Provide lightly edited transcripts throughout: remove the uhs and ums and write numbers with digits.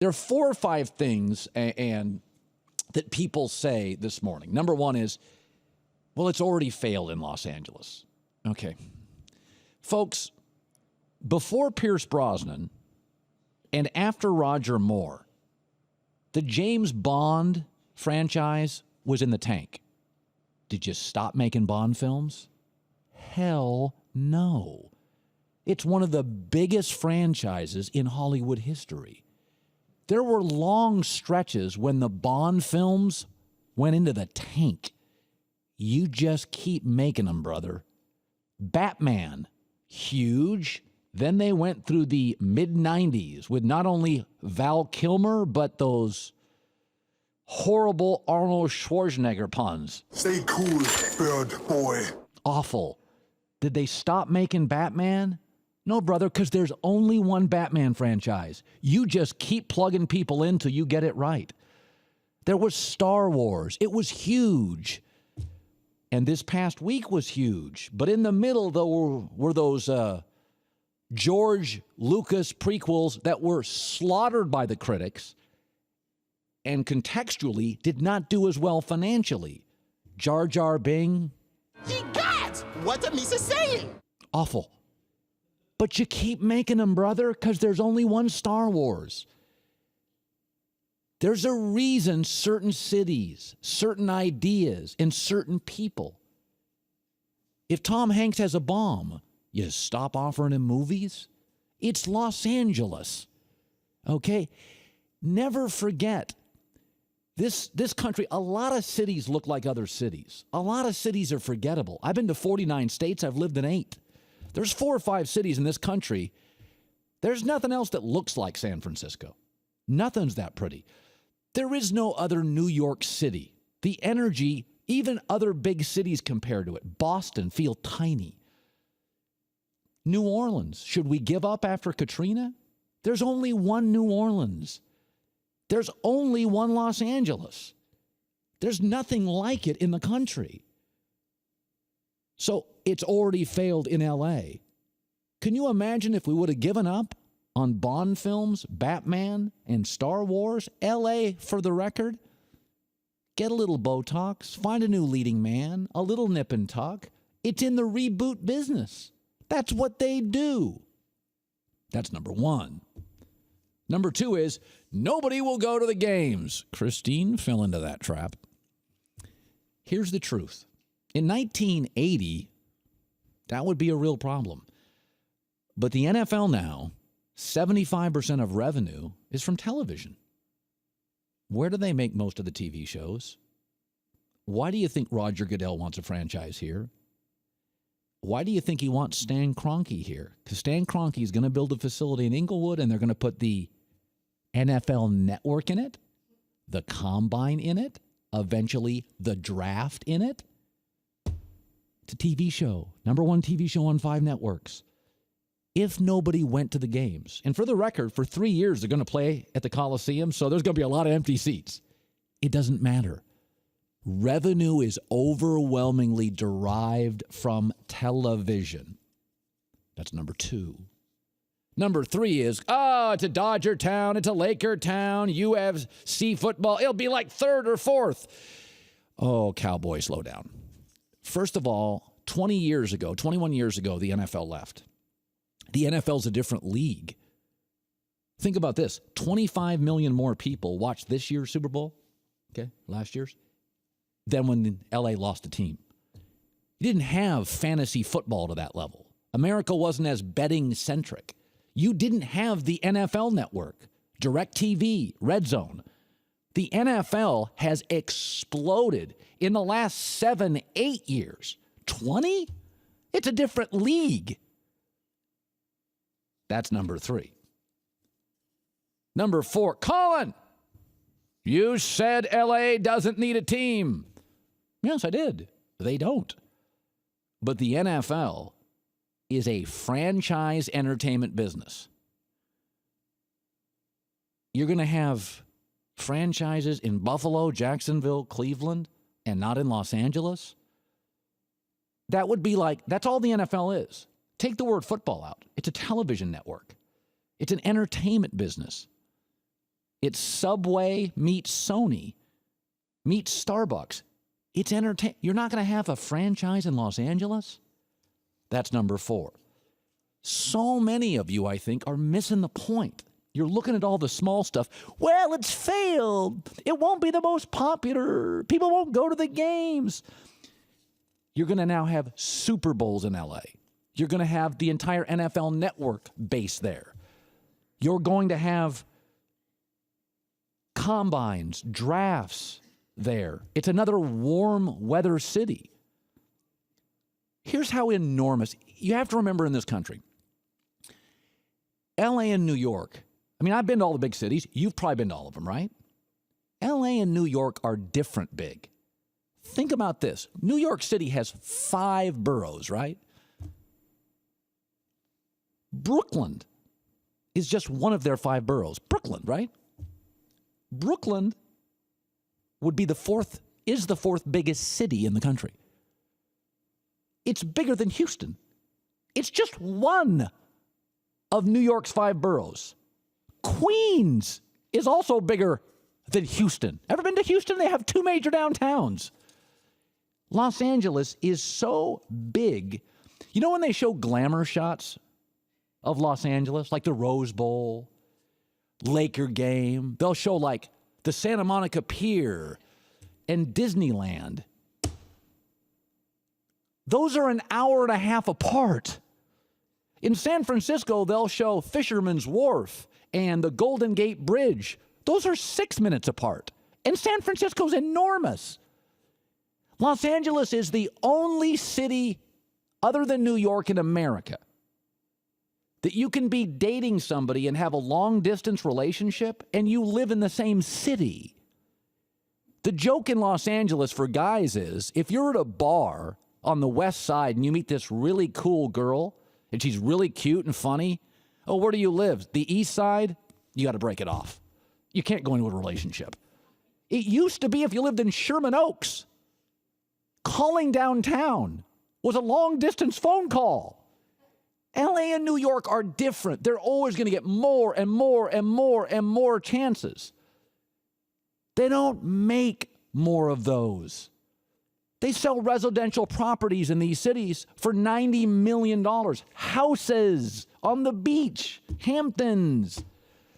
There are 4 or 5 things and that people say this morning. Number one is, well, it's already failed in Los Angeles. Okay. Folks, before Pierce Brosnan and after Roger Moore, the James Bond franchise was in the tank. Did you stop making Bond films? Hell no. It's one of the biggest franchises in Hollywood history. There were long stretches when the Bond films went into the tank. You just keep making them, brother. Batman, huge. Then they went through the mid-90s with not only Val Kilmer, but those horrible Arnold Schwarzenegger puns. Stay cool, bird boy. Awful. Did they stop making Batman? No, brother, because there's only one Batman franchise. You just keep plugging people in till you get it right. There was Star Wars. It was huge. And this past week was huge. But in the middle, though, were those George Lucas prequels that were slaughtered by the critics and contextually did not do as well financially. Jar Jar Bing. Ye gods! What the Misa saying? Awful. But you keep making them, brother, because there's only one Star Wars. There's a reason certain cities, certain ideas, and certain people. If Tom Hanks has a bomb, you stop offering him movies? It's Los Angeles. Okay? Never forget, this country, a lot of cities look like other cities. A lot of cities are forgettable. I've been to 49 states. I've lived in 8. There's 4 or 5 cities in this country. There's nothing else that looks like San Francisco. Nothing's that pretty. There is no other New York City. The energy, even other big cities compared to it. Boston feel tiny. New Orleans, should we give up after Katrina? There's only one New Orleans. There's only one Los Angeles. There's nothing like it in the country. So it's already failed in L.A. Can you imagine if we would have given up on Bond films, Batman, and Star Wars? L.A., for the record, get a little Botox, find a new leading man, a little nip and tuck. It's in the reboot business. That's what they do. That's number one. Number 2 is nobody will go to the games. Kristine fell into that trap. Here's the truth. In 1980, that would be a real problem. But the NFL now, 75% of revenue is from television. Where do they make most of the TV shows? Why do you think Roger Goodell wants a franchise here? Why do you think he wants Stan Kroenke here? Because Stan Kroenke is going to build a facility in Inglewood, and they're going to put the NFL Network in it, the Combine in it, eventually the Draft in it. It's a TV show, number 1 TV show on 5 networks. If nobody went to the games, and for the record, for 3 years, they're going to play at the Coliseum, so there's going to be a lot of empty seats. It doesn't matter. Revenue is overwhelmingly derived from television. That's number 2. Number 3 is, it's a Dodger town, it's a Laker town, UFC football. It'll be like 3rd or 4th. Oh, Cowboys, slow down. First of all, 21 years ago, the NFL left. The NFL's a different league. Think about this. 25 million more people watched this year's Super Bowl, last year's, than when LA lost a team. You didn't have fantasy football to that level. America wasn't as betting-centric. You didn't have the NFL Network, DirecTV, Red Zone. The NFL has exploded in the last 7, 8 years. 20? It's a different league. That's number 3. Number 4, Colin, you said LA doesn't need a team. Yes, I did. They don't. But the NFL is a franchise entertainment business. You're going to have franchises in Buffalo, Jacksonville, Cleveland, and not in Los Angeles? That would be like, that's all the NFL is. Take the word football out. It's a television network. It's an entertainment business. It's Subway meets Sony meets Starbucks. It's entertain. You're not going to have a franchise in Los Angeles? That's number 4. So many of you, I think, are missing the point. You're looking at all the small stuff. Well, it's failed. It won't be the most popular. People won't go to the games. You're going to now have Super Bowls in LA. You're going to have the entire NFL network based there. You're going to have combines, drafts there. It's another warm weather city. Here's how enormous. You have to remember in this country, LA and New York. I mean, I've been to all the big cities. You've probably been to all of them, right? LA and New York are different big. Think about this. New York City has 5 boroughs, right? Brooklyn is just one of their 5 boroughs. Brooklyn, right? Brooklyn would be the 4th biggest city in the country. It's bigger than Houston. It's just one of New York's 5 boroughs. Queens is also bigger than Houston. Ever been to Houston? They have 2 major downtowns. Los Angeles is so big. You know when they show glamour shots of Los Angeles, like the Rose Bowl, Laker game, they'll show like the Santa Monica Pier and Disneyland. Those are an hour and a half apart. In San Francisco, they'll show Fisherman's Wharf and the Golden Gate Bridge. Those are 6 minutes apart. And San Francisco's enormous. Los Angeles is the only city other than New York in America that you can be dating somebody and have a long-distance relationship and you live in the same city. The joke in Los Angeles for guys is, if you're at a bar on the west side and you meet this really cool girl and she's really cute and funny, oh, where do you live? The east side? You got to break it off. You can't go into a relationship. It used to be if you lived in Sherman Oaks, calling downtown was a long-distance phone call. LA and New York are different. They're always going to get more and more and more and more chances. They don't make more of those. They sell residential properties in these cities for $90 million. Houses on the beach, Hamptons.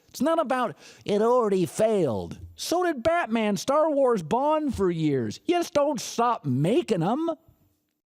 It's not about it already failed. So did Batman, Star Wars, Bond for years. You just don't stop making them.